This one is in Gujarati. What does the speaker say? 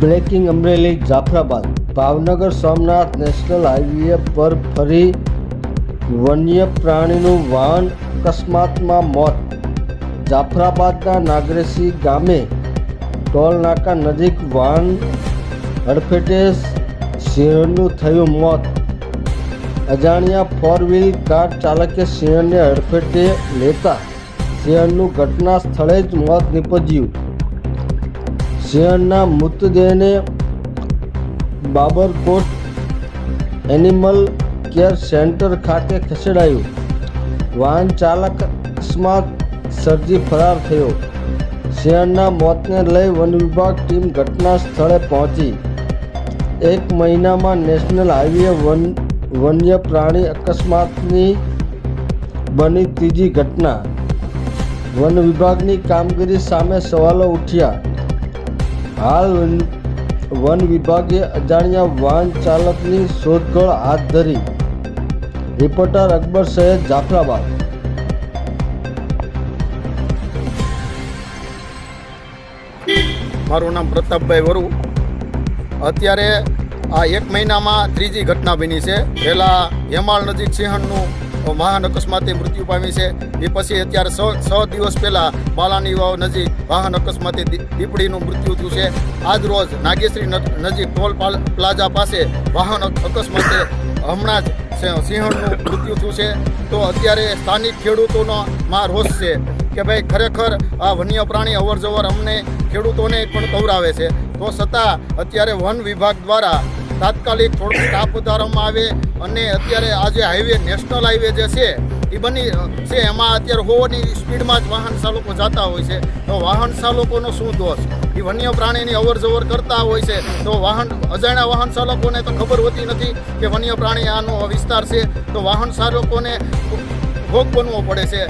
Breaking Amreli Jafrabad Bhavnagar Somnath national highway પર ફરી વન્ય પ્રાણીનું વાહન અકસ્માતમાં મોત। જાફરાબાદના નાગરેસી ગામે ટોલ નાકા નજીક વાહન હડફેટે સિંહણનું થયું મોત। અજાણ્યા ફોર વ્હીલ કાર ચાલકે સિંહણને હડફેટે લેતા સિંહણનું ઘટના સ્થળે જ મોત નીપજ્યું। સિંહણના મૃતદેહને બાબરકોટ એનિમલ કેર સેન્ટર ખાતે ખસેડાયું। વાહન ચાલક અકસ્માત સર્જી ફરાર થયો। સિંહણના મોતને લઈ વન વિભાગ ટીમ ઘટના સ્થળે પહોંચી। 1 મહિનામાં નેશનલ હાઈવે વન્ય પ્રાણી અકસ્માતની બની ત્રીજી ઘટના। વન વિભાગની કામગીરી સામે સવાલો ઉઠ્યા। હાલ વન વિભાગે અજાણ્યા વાહન ચાલકની શોધખોળ હાથ ધરી। રિપોર્ટર અકબર સૈયદ, જાફરાબાદ। મારું નામ પ્રતાપભાઈ વરુ। અત્યારે આ 1 મહિનામાં ત્રીજી ઘટના બની છે। પહેલાં હેમાળ નજીક સિંહણનું વાહન અકસ્માતે મૃત્યુ પામી છે। એ પછી અત્યારે 6 દિવસ પહેલાં બાલાની વાવ નજીક વાહન અકસ્માતે દીપડીનું મૃત્યુ થયું છે। આજ રોજ નાગેશ્રી નજીક ટોલ પ્લાઝા પાસે વાહન અકસ્માતે હમણાં જ સિંહણનું મૃત્યુ થયું છે। તો અત્યારે સ્થાનિક ખેડૂતોનો રોષ છે કે ભાઈ ખરેખર આ વન્ય પ્રાણી અવરજવર અમને ખેડૂતોને પણ કવરાવે છે। તો છતાં અત્યારે વન વિભાગ દ્વારા તાત્કાલિક થોડુંક સ્ટાફ વધારવામાં આવે અને અત્યારે આ જે હાઈવે નેશનલ હાઈવે જે છે એ બની છે એમાં અત્યારે 100ની સ્પીડમાં જ વાહન ચાલકો જતા હોય છે। તો વાહન ચાલકોનો શું દોષ? એ વન્ય પ્રાણીની અવરજવર કરતા હોય છે તો અજાણ્યા વાહન ચાલકોને તો ખબર હોતી નથી કે વન્ય પ્રાણી આનો વિસ્તાર છે। તો વાહન ચાલકોને ભોગ બનવો પડે છે।